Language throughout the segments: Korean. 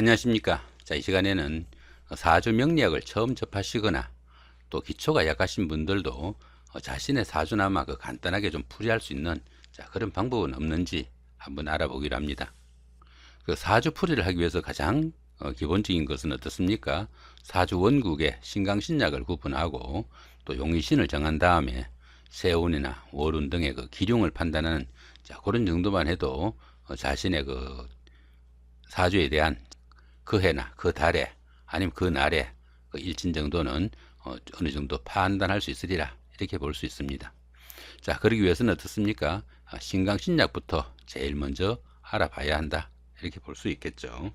안녕하십니까. 자, 이 시간에는 사주 명리학을 처음 접하시거나 또 기초가 약하신 분들도 자신의 사주나마 간단하게 좀 풀이할 수 있는 그런 방법은 없는지 한번 알아보기로 합니다. 그 사주 풀이를 하기 위해서 가장 기본적인 것은 어떻습니까? 사주 원국의 신강신약을 구분하고 또 용의신을 정한 다음에 세운이나 월운 등의 그 기룡을 판단하는 그런 정도만 해도 자신의 그 사주에 대한 그 해나 그 달에 아니면 그 날에 그 일진 정도는 어느 정도 판단할 수 있으리라 이렇게 볼 수 있습니다. 자, 그러기 위해서는 어떻습니까? 신강신약부터 제일 먼저 알아봐야 한다 이렇게 볼 수 있겠죠.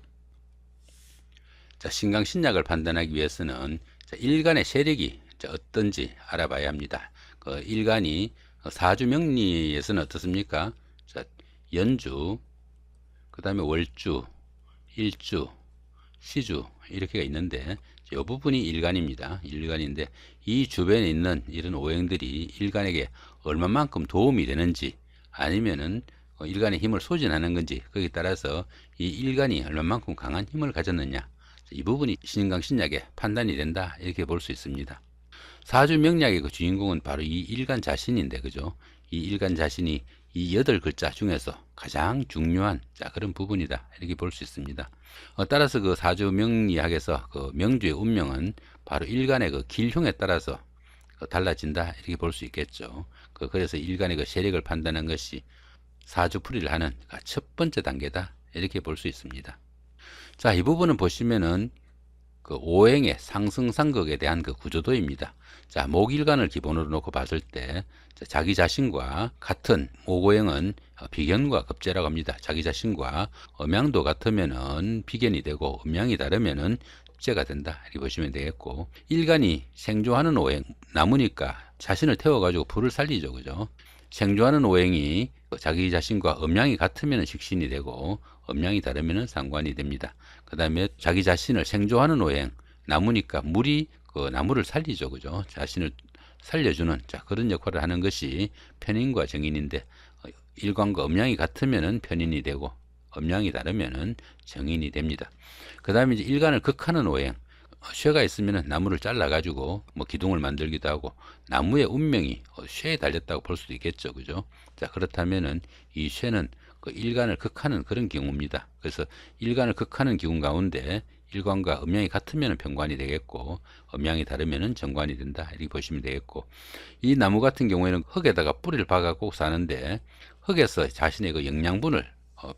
자, 신강신약을 판단하기 위해서는 일간의 세력이 어떤지 알아봐야 합니다. 그 일간이 사주 명리에서는 어떻습니까? 자, 연주, 그 다음에 월주, 일주, 시주 이렇게가 있는데 이 부분이 일간입니다. 일간인데 이 주변에 있는 이런 오행들이 일간에게 얼마만큼 도움이 되는지 아니면은 일간의 힘을 소진하는 건지 거기에 따라서 이 일간이 얼마만큼 강한 힘을 가졌느냐 이 부분이 신강신약의 판단이 된다 이렇게 볼 수 있습니다. 사주 명리학의 그 주인공은 바로 이 일간 자신인데 그죠? 이 일간 자신이 이 8글자 중에서 가장 중요한 그런 부분이다 이렇게 볼 수 있습니다. 따라서 그 사주 명리학에서 그 명주의 운명은 바로 일간의 그 길흉에 따라서 달라진다 이렇게 볼 수 있겠죠. 그래서 일간의 그 세력을 판단한 것이 사주풀이를 하는 첫 번째 단계다 이렇게 볼 수 있습니다. 자, 이 부분은 보시면은 그 오행의 상승상극에 대한 그 구조도입니다. 자, 목일간을 기본으로 놓고 봤을 때 자기 자신과 같은 목오행은 비견과 급제라고 합니다. 자기 자신과 음양도 같으면은 비견이 되고 음양이 다르면은 급제가 된다 이렇게 보시면 되겠고, 일간이 생조하는 오행 나무니까 자신을 태워가지고 불을 살리죠, 그죠? 생조하는 오행이 자기 자신과 음양이 같으면 식신이 되고 음양이 다르면 상관이 됩니다. 그 다음에 자기 자신을 생조하는 오행 나무니까 물이 그 나무를 살리죠, 그죠? 자신을 살려주는 그런 역할을 하는 것이 편인과 정인인데 일간과 음양이 같으면 편인이 되고 음양이 다르면 정인이 됩니다. 그 다음에 이제 일간을 극하는 오행 쇠가 있으면 나무를 잘라 가지고 뭐 기둥을 만들기도 하고 나무의 운명이 쇠에 달렸다고 볼 수도 있겠죠, 그죠? 자, 그렇다면은 이 쇠는 그 일간을 극하는 그런 경우입니다. 그래서 일간을 극하는 기운 가운데 일간과 음양이 같으면 편관이 되겠고 음양이 다르면 정관이 된다 이렇게 보시면 되겠고, 이 나무 같은 경우에는 흙에다가 뿌리를 박아고 사는데 흙에서 자신의 그 영양분을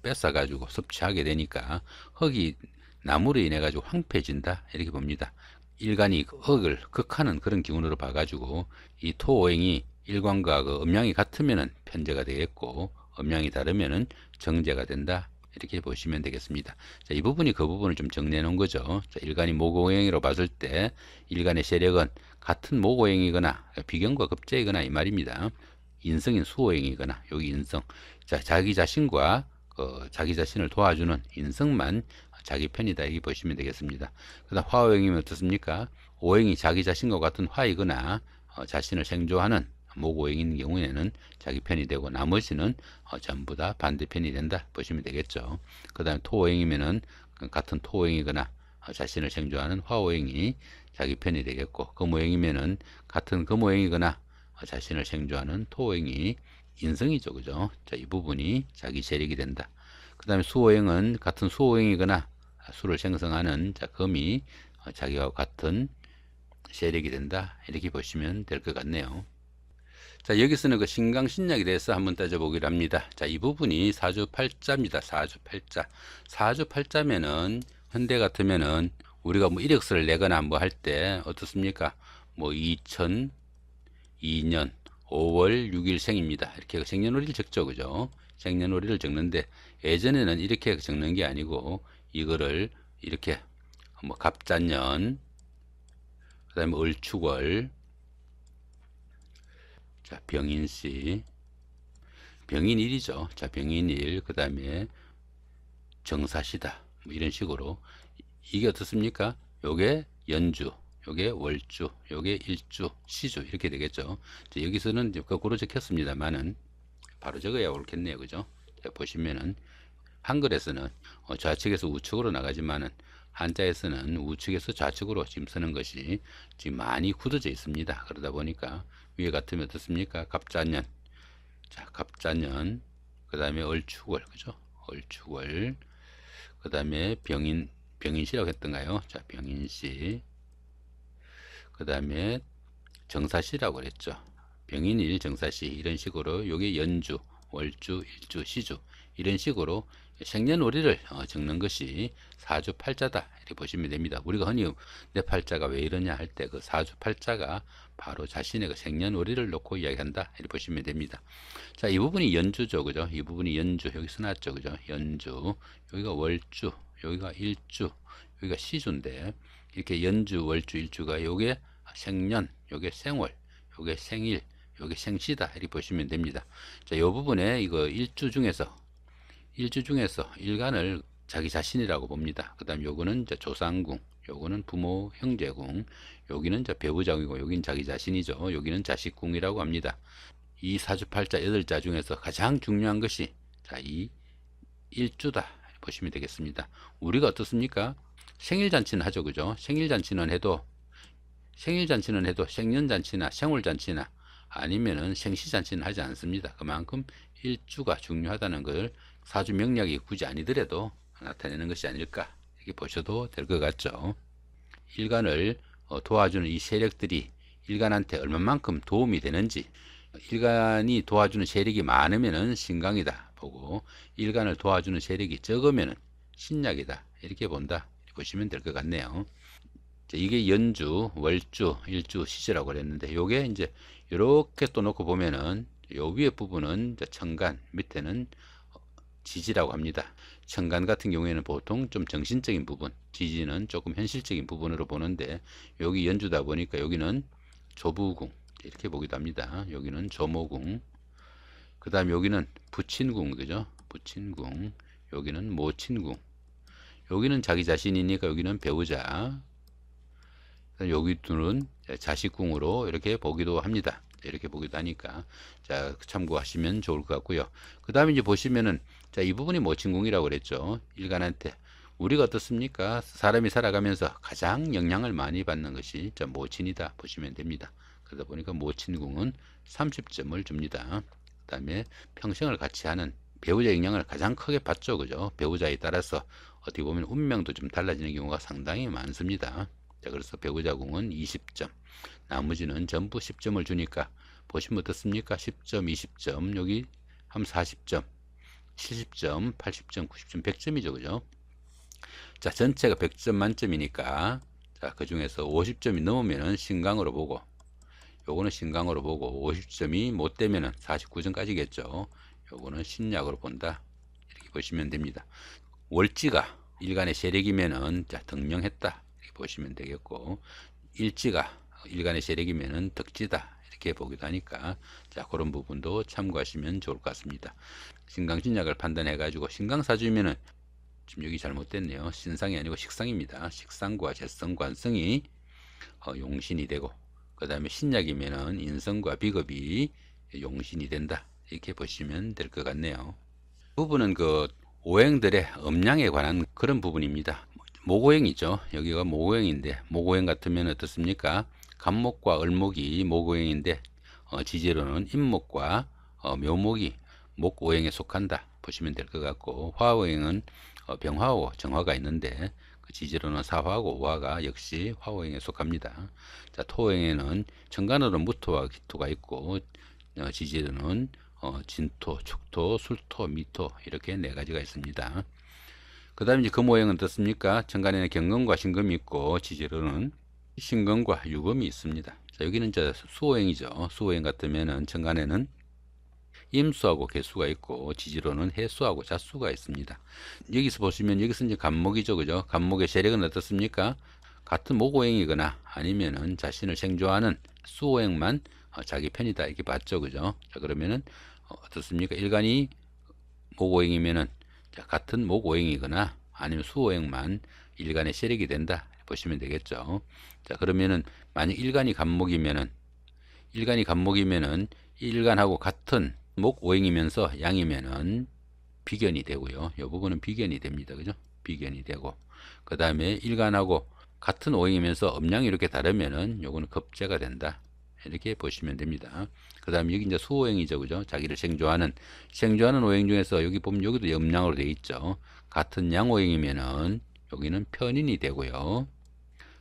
뺏어 가지고 섭취하게 되니까 흙이 나무로 인해 가지고 황폐해진다 이렇게 봅니다. 일간이 흙을 극하는 그런 기운으로 봐가지고 이 토오행이 일간과 그 음양이 같으면 편제가 되겠고 음양이 다르면 정제가 된다 이렇게 보시면 되겠습니다. 자, 이 부분이 그 부분을 좀 정리해 놓은 거죠. 자, 일간이 목오행으로 봤을 때 일간의 세력은 같은 목오행이거나 비견과 급제이거나 이 말입니다. 인성인 수오행이거나 여기 인성, 자, 자기 자신과 자기 자신을 도와주는 인성만 자기 편이다 이렇게 보시면 되겠습니다. 그 다음 화오행이면 어떻습니까? 오행이 자기 자신과 같은 화이거나 자신을 생조하는 목오행인 경우에는 자기 편이 되고 나머지는 전부 다 반대편이 된다 보시면 되겠죠. 그 다음에 토오행이면은 같은 토오행이거나 자신을 생조하는 화오행이 자기 편이 되겠고, 금오행이면은 같은 금오행이거나 자신을 생조하는 토오행이 인성이죠, 그죠? 자, 이 부분이 자기 세력이 된다. 그 다음에 수오행은 같은 수오행이거나 수를 생성하는 금이 자기와 같은 세력이 된다 이렇게 보시면 될 것 같네요. 자, 여기서는 그 신강신약에 대해서 한번 따져보기로 합니다. 자, 이 부분이 사주팔자입니다. 사주팔자. 사주팔자면은 현대 같으면은 우리가 뭐 이력서를 내거나 뭐 할 때 어떻습니까? 뭐 2002년 5월 6일 생입니다. 이렇게 생년월일을 적죠, 그죠? 생년월일을 적는데 예전에는 이렇게 적는 게 아니고 이거를 이렇게 뭐 갑자년, 그 다음에 을축월, 자, 병인시, 병인일이죠. 자, 병인일, 그 다음에 정사시다. 뭐 이런 식으로. 이게 어떻습니까? 요게 연주, 요게 월주, 요게 일주, 시주 이렇게 되겠죠. 자, 여기서는 거꾸로 적혔습니다만은 바로 적어야 옳겠네요, 그죠? 자, 보시면은 한글에서는 좌측에서 우측으로 나가지만은 한자에서는 우측에서 좌측으로 지금 쓰는 것이 지금 많이 굳어져 있습니다. 그러다 보니까 위에 같으면 어떻습니까? 갑자년, 자 갑자년, 그 다음에 얼추월, 그죠? 얼추월, 그 다음에 병인시라고 했던가요? 자 병인시, 그 다음에 정사시라고 그랬죠. 병인일, 정사시, 이런 식으로 요게 연주, 월주, 일주, 시주, 이런 식으로 생년월일을 적는 것이 사주팔자다 이렇게 보시면 됩니다. 우리가 흔히 내 팔자가 왜 이러냐 할 때 그 사주팔자가 바로 자신의 그 생년월일을 놓고 이야기한다 이렇게 보시면 됩니다. 자, 이 부분이 연주죠, 그죠? 이 부분이 연주, 여기 써놨죠, 그죠? 연주, 여기가 월주, 여기가 일주, 여기가 시주인데, 이렇게 연주, 월주, 일주가 요게 생년, 요게 생월, 요게 생일, 요게 생시다 이렇게 보시면 됩니다. 자, 요 부분에 이거 일주 중에서 일간을 자기 자신이라고 봅니다. 그 다음 요거는 이제 조상궁, 요거는 부모 형제궁, 여기는 이제 배우자궁이고 여기는 자기 자신이죠. 여기는 자식궁이라고 합니다. 이 사주팔자 8자 중에서 가장 중요한 것이 자, 이 일주다 보시면 되겠습니다. 우리가 어떻습니까? 생일잔치는 하죠, 그죠? 생일잔치는 해도 생년잔치나 생월잔치나 아니면은 생시잔치는 하지 않습니다. 그만큼 일주가 중요하다는 걸 사주 명리학이 굳이 아니더라도 나타내는 것이 아닐까 이렇게 보셔도 될 것 같죠. 일간을 도와주는 이 세력들이 일간한테 얼마만큼 도움이 되는지, 일간이 도와주는 세력이 많으면은 신강이다 보고, 일간을 도와주는 세력이 적으면은 신약이다 이렇게 본다 이렇게 보시면 될 것 같네요. 이게 연주, 월주, 일주, 시주라고 그랬는데 요게 이제 이렇게 또 놓고 보면은 요 위에 부분은 이제 천간, 밑에는 지지라고 합니다. 천간 같은 경우에는 보통 좀 정신적인 부분, 지지는 조금 현실적인 부분으로 보는데 여기 연주다 보니까 여기는 조부궁 이렇게 보기도 합니다. 여기는 조모궁, 그 다음 여기는 부친궁, 그죠? 부친궁, 여기는 모친궁, 여기는 자기 자신이니까 여기는 배우자, 여기 둘은 자식궁으로 이렇게 보기도 합니다. 이렇게 보기도 하니까 자 참고하시면 좋을 것 같고요. 그 다음에 이제 보시면은 자 이 부분이 모친궁이라고 그랬죠. 일간한테 우리가 어떻습니까? 사람이 살아가면서 가장 영향을 많이 받는 것이 자 모친이다 보시면 됩니다. 그러다 보니까 모친궁은 30점을 줍니다. 그 다음에 평생을 같이 하는 배우자 영향을 가장 크게 받죠, 그죠? 배우자에 따라서 어떻게 보면 운명도 좀 달라지는 경우가 상당히 많습니다. 자, 그래서 배우자궁은 20점, 나머지는 전부 10점을 주니까 보시면 어떻습니까? 10점, 20점, 여기 한 40점, 70점, 80점, 90점, 100점이죠, 그죠? 자, 전체가 100점 만점이니까 자, 그 중에서 50점이 넘으면은 신강으로 보고, 요거는 신강으로 보고 50점이 못 되면은 49점까지겠죠. 요거는 신약으로 본다 이렇게 보시면 됩니다. 월지가 일간의 세력이면은 자 덕명했다 이렇게 보시면 되겠고, 일지가 일간의 세력이면은 덕지다 이렇게 보기도 하니까 자 그런 부분도 참고하시면 좋을 것 같습니다. 신강신약을 판단해 가지고 신강사주면은 지금 여기 잘못됐네요. 신상이 아니고 식상입니다. 식상과 재성, 관성이 용신이 되고, 그 다음에 신약이면은 인성과 비겁이 용신이 된다 이렇게 보시면 될 것 같네요. 부분은 그 오행들의 음양에 관한 그런 부분입니다. 모고행이죠. 여기가 모고행인데 모고행 같으면 어떻습니까? 간목과 을목이 모고행인데 지지로는 임목과 묘목이 목오행에 속한다 보시면 될 것 같고, 화오행은 병화오 정화가 있는데 그 지지로는 사화하고 오화가 역시 화오행에 속합니다. 자, 토오행에는 천간으로 무토와 기토가 있고 지지로는 진토, 축토, 술토, 미토 이렇게 네 가지가 있습니다. 그 다음에 이제 금오행은 어떻습니까? 천간에는 경금과 신금이 있고 지지로는 신금과 유금이 있습니다. 자, 여기는 이제 수오행이죠. 수오행 같으면은 천간에는 임수하고 개수가 있고 지지로는 해수하고 자수가 있습니다. 여기서 보시면 여기서 이제 간목이죠, 그죠? 간목의 세력은 어떻습니까? 같은 목오행이거나 아니면은 자신을 생조하는 수오행만 자기 편이다 이렇게 봤죠, 그죠? 자, 그러면은 어떻습니까? 일간이 목오행이면은 같은 목오행이거나 아니면 수오행만 일간의 세력이 된다 보시면 되겠죠. 자, 그러면은 만약 일간이 간목이면은 일간하고 같은 목오행이면서 양이면은 비견이 되고요. 이 부분은 비견이 됩니다. 그죠? 비견이 되고, 그 다음에 일간하고 같은 오행이면서 음양이 이렇게 다르면은 요거는 겁재가 된다. 이렇게 보시면 됩니다. 그 다음에 여기 이제 수오행이죠. 그죠? 자기를 생조하는 오행 중에서 여기 보면 여기도 음양으로 되어 있죠. 같은 양오행이면은 여기는 편인이 되고요.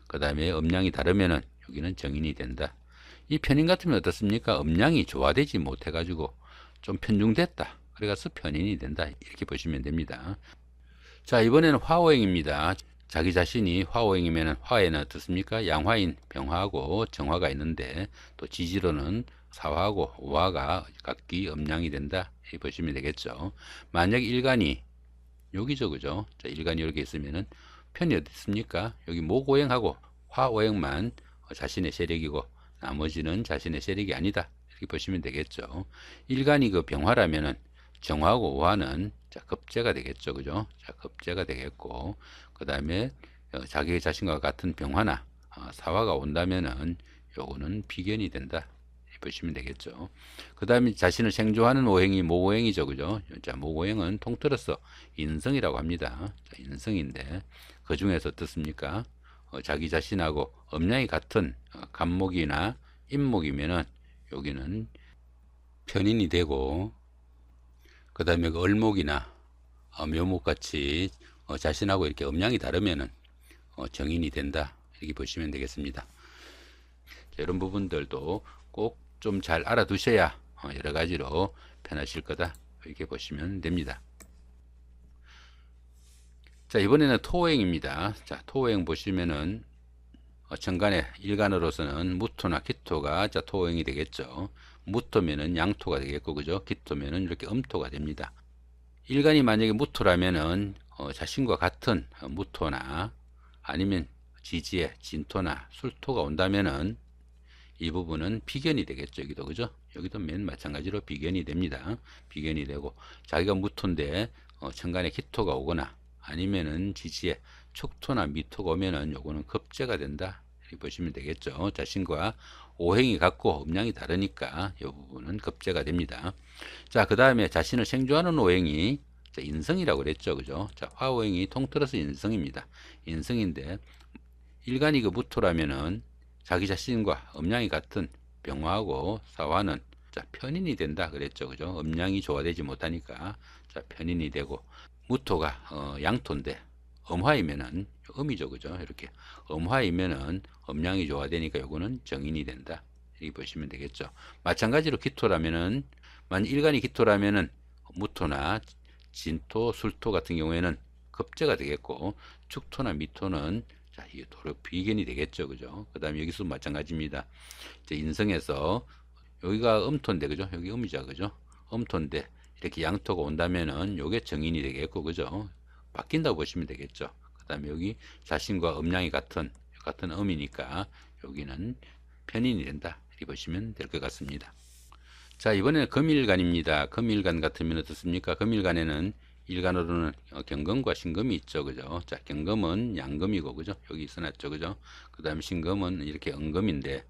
그 다음에 음양이 다르면은 여기는 정인이 된다. 이 편인 같으면 어떻습니까? 음양이 조화되지 못해가지고 좀 편중됐다. 그래서 편인이 된다. 이렇게 보시면 됩니다. 자, 이번에는 화오행입니다. 자기 자신이 화오행이면 화에는 어떻습니까? 양화인 병화하고 정화가 있는데 또 지지로는 사화하고 오화가 각기 음양이 된다. 이렇게 보시면 되겠죠. 만약 일간이 여기죠, 그죠? 자, 일간이 이렇게 있으면은 편이 어디 있습니까? 여기 목오행하고 화오행만 자신의 세력이고 나머지는 자신의 세력이 아니다. 이렇게 보시면 되겠죠. 일간이 그 병화라면은 정화하고 오화는 자, 겁재가 되겠죠, 그죠? 자, 겁재가 되겠고, 그 다음에 자기 자신과 같은 병화나 사화가 온다면은 요거는 비견이 된다. 보시면 되겠죠. 그 다음에 자신을 생조하는 오행이 목오행이죠, 그죠? 자, 목오행은 통틀어서 인성이라고 합니다. 자, 인성인데 그 중에서 어떻습니까? 자기 자신하고 음양이 같은 간목이나 임목이면은 여기는 편인이 되고, 그 다음에 그 을목이나 묘목 같이 자신하고 이렇게 음양이 다르면은 정인이 된다. 이렇게 보시면 되겠습니다. 자, 이런 부분들도 꼭 좀 잘 알아두셔야 여러 가지로 편하실 거다. 이렇게 보시면 됩니다. 자, 이번에는 토오행입니다. 자, 토오행 보시면은 천간에 일간으로서는 무토나 기토가 자, 토오행이 되겠죠. 무토면은 양토가 되겠고, 그죠? 기토면은 이렇게 음토가 됩니다. 일간이 만약에 무토라면은 자신과 같은 무토나 아니면 지지에 진토나 술토가 온다면은 이 부분은 비견이 되겠죠. 여기도, 그죠? 여기도 맨 마찬가지로 비견이 됩니다. 비견이 되고, 자기가 무토인데 천간에 기토가 오거나 아니면은 지지에 축토나 미토가 오면은 요거는 겁재가 된다. 이렇게 보시면 되겠죠. 자신과 오행이 같고 음양이 다르니까 이 부분은 겁재가 됩니다. 자, 그 다음에 자신을 생조하는 오행이 인성이라고 그랬죠. 그죠? 자, 화오행이 통틀어서 인성입니다. 인성인데 일간이 그 무토라면은 자기 자신과 음양이 같은 병화하고 사화는 자, 편인이 된다 그랬죠. 그죠? 음양이 조화되지 못하니까 자, 편인이 되고, 무토가 양토인데 음화이면은 음이죠. 그죠? 이렇게 음화이면은 음양이 조화되니까 요거는 정인이 된다. 이렇게 보시면 되겠죠. 마찬가지로 기토라면은 만약 일간이 기토라면은 무토나 진토, 술토 같은 경우에는 겁재가 되겠고, 축토나 미토는 자, 이게 도로 비견이 되겠죠. 그죠? 그 다음에 여기서 마찬가지입니다. 이제 인성에서 여기가 음토인데, 그죠? 여기 음이죠. 그죠? 음토인데 이렇게 양토가 온다면은 요게 정인이 되겠고, 그죠? 바뀐다고 보시면 되겠죠. 그 다음에 여기 자신과 음양이 같은 음이니까 여기는 편인이 된다. 이렇게 보시면 될 것 같습니다. 자, 이번에는 금일간입니다. 금일간 같으면 어떻습니까? 금일간에는 일간으로는 경금과 신금이 있죠. 그죠? 자, 경금은 양금이고, 그죠? 여기 써놨죠. 그죠? 그 다음에 신금은 이렇게 은금인데,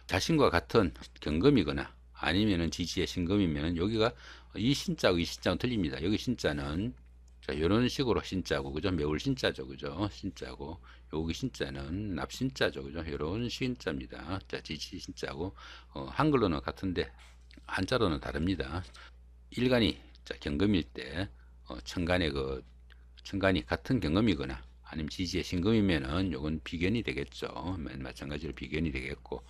자신과 같은 경금이거나 아니면은 지지의 신금이면 여기가 이 신자하고 이 신자는 틀립니다. 여기 신자는 자, 이런 식으로 신자고, 그죠? 매울 신자죠. 그죠? 신자고, 여기 신자는 납신자죠. 그죠? 이런 신자입니다. 자, 지지 신자고, 한글로는 같은데, 한자로는 다릅니다. 일간이 자, 경금일 때 천간이 같은 경금이거나 아니면 지지의 신금이면은 요건 비견이 되겠죠. 마찬가지로 비견이 되겠고,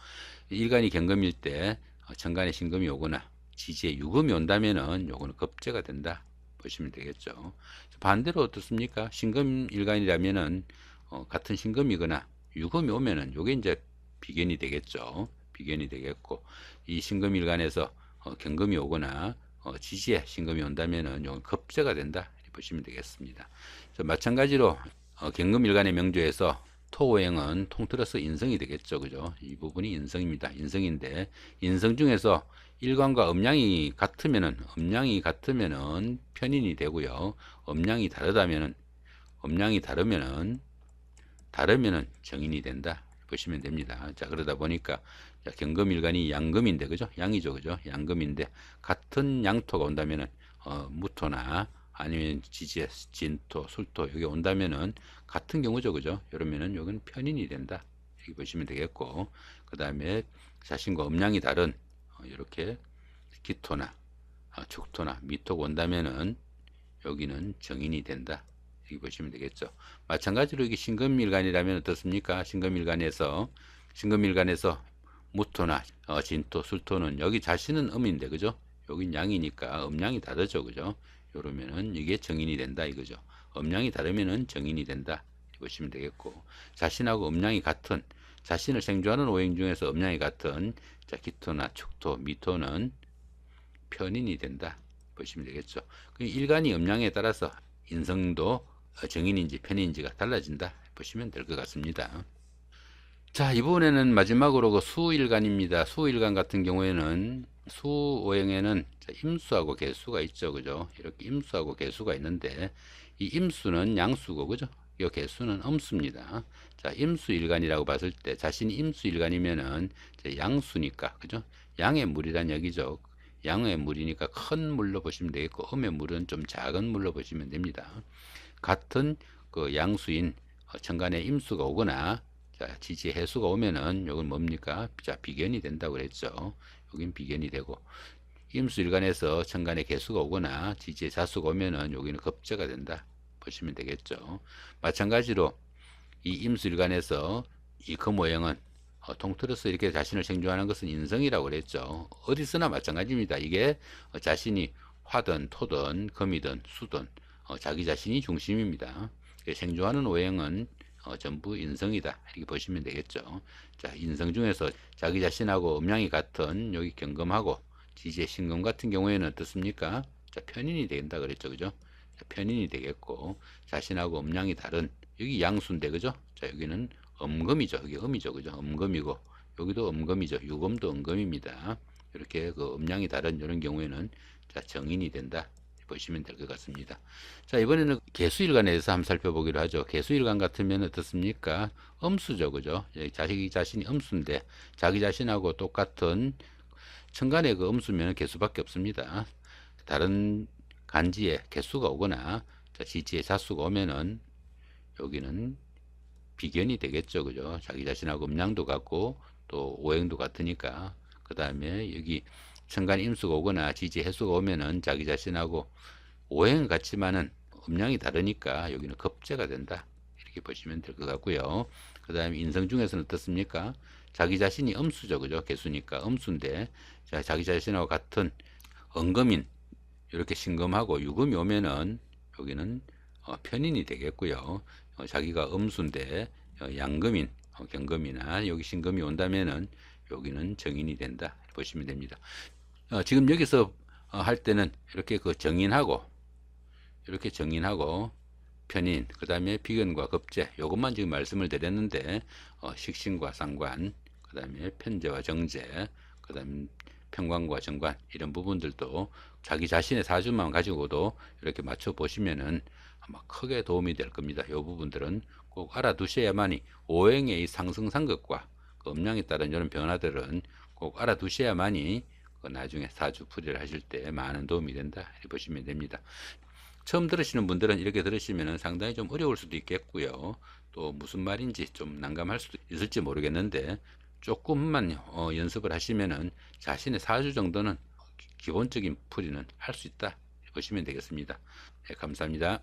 일간이 경금일 때 천간에 신금이 오거나 지지에 유금이 온다면은 요거는 겁재가 된다 보시면 되겠죠. 반대로 어떻습니까? 신금 일간이라면은 같은 신금이거나 유금이 오면은 요게 이제 비견이 되겠죠. 비견이 되겠고, 이 신금 일간에서 경금이 오거나 지지에 신금이 온다면은 요건 겁재가 된다 이렇게 보시면 되겠습니다. 마찬가지로 경금일간의 명조에서 토오행은 통틀어서 인성이 되겠죠. 그죠? 이 부분이 인성입니다. 인성인데 인성 중에서 일간과 음양이 같으면은 편인이 되고요. 음양이 다르면은 정인이 된다 보시면 됩니다. 자, 그러다 보니까 자, 경금일간이 양금인데, 그죠? 양이죠. 그죠? 양금인데 같은 양토가 온다면은 무토나 아니면 지지에 진토, 술토 여기 온다면은 같은 경우죠, 그죠? 이러면은 여기는 편인이 된다 이렇게 보시면 되겠고, 그 다음에 자신과 음양이 다른 이렇게 기토나 축토나 미토가 온다면은 여기는 정인이 된다 이렇게 보시면 되겠죠. 마찬가지로 이게 신금일간이라면 어떻습니까? 신금일간에서 무토나 진토, 술토는 여기 자신은 음인데 그죠? 여긴 양이니까 음양이 다르죠, 그죠? 이러면은 이게 정인이 된다 이거죠. 음양이 다르면은 정인이 된다 이렇게 보시면 되겠고, 자신하고 음양이 같은, 자신을 생존하는 오행 중에서 음양이 같은 자 기토나 축토, 미토는 편인이 된다 보시면 되겠죠. 일간이 음양에 따라서 인성도 정인인지 편인지가 달라진다 보시면 될 것 같습니다. 자, 이번에는 마지막으로 그 수일간입니다. 수일간 같은 경우에는 수오행에는 임수하고 개수가 있죠, 그죠? 이렇게 임수하고 개수가 있는데 이 임수는 양수고, 그죠? 이 개수는 음수입니다. 자, 임수일간이라고 봤을 때 자신이 임수일간이면은 양수니까, 그죠? 양의 물이란 얘기죠. 양의 물이니까 큰 물로 보시면 되겠고, 음의 물은 좀 작은 물로 보시면 됩니다. 같은 그 양수인 천간에 임수가 오거나 자, 지지 해수가 오면은 요건 뭡니까? 자, 비견이 된다고 그랬죠. 여긴 비견이 되고, 임수일간에서 천간에 개수가 오거나 지지에 자수가 오면은 여기는 겁재가 된다 보시면 되겠죠. 마찬가지로 이 임수일간에서 이 금오형은 통틀어서 이렇게 자신을 생존하는 것은 인성이라고 그랬죠. 어디서나 마찬가지입니다. 이게 자신이 화든 토든 금이든 수든 자기 자신이 중심입니다. 생존하는 오행은 전부 인성이다 이렇게 보시면 되겠죠. 자, 인성 중에서 자기 자신하고 음양이 같은 여기 경금하고 지지의 신금 같은 경우에는 어떻습니까? 자, 편인이 된다 그랬죠, 그죠? 자, 편인이 되겠고, 자신하고 음양이 다른 여기 양수인데 그죠? 자, 여기는 음금이죠. 여기 음이죠, 그죠? 음금이고 여기도 음금이죠. 유금도 음금입니다. 이렇게 그 음양이 다른 이런 경우에는 자, 정인이 된다 보시면 될 것 같습니다. 자, 이번에는 개수일간에 대해서 한번 살펴보기로 하죠. 개수일간 같으면 어떻습니까? 음수죠, 그죠? 자기 자신이 음수인데 자기 자신하고 똑같은 천간에 그 음수면 개수밖에 없습니다. 다른 간지에 개수가 오거나 지지에 자수가 오면은 여기는 비견이 되겠죠, 그죠? 자기 자신하고 음양도 같고 또 오행도 같으니까. 그 다음에 여기 천간 임수가 오거나 지지 해수가 오면은 자기 자신하고 오행은 같지만은 음양이 다르니까 여기는 겁재가 된다 이렇게 보시면 될 것 같고요. 그 다음에 인성 중에서는 어떻습니까? 자기 자신이 음수죠, 그죠? 개수니까 음수인데 자, 자기 자신하고 같은 은금인 이렇게 신금하고 유금이 오면은 여기는 편인이 되겠고요. 자기가 음수인데 양금인 경금이나 여기 신금이 온다면은 여기는 정인이 된다 보시면 됩니다. 지금 여기서 할 때는 이렇게 그 정인하고 이렇게 정인하고 편인, 그 다음에 비견과 겁재 요것만 지금 말씀을 드렸는데 식신과 상관, 그 다음에 편재와 정재, 그 다음에 편관과 정관 이런 부분들도 자기 자신의 사주만 가지고도 이렇게 맞춰 보시면은 아마 크게 도움이 될 겁니다. 이 부분들은 꼭 알아두셔야만이 오행의 상승상극과 그 음양에 따른 이런 변화들은 꼭 알아두셔야만이 그 나중에 사주 풀이를 하실 때 많은 도움이 된다 이렇게 보시면 됩니다. 처음 들으시는 분들은 이렇게 들으시면 상당히 좀 어려울 수도 있겠고요. 또 무슨 말인지 좀 난감할 수도 있을지 모르겠는데 조금만 연습을 하시면은 자신의 사주 정도는 기본적인 풀이는 할 수 있다 보시면 되겠습니다. 네, 감사합니다.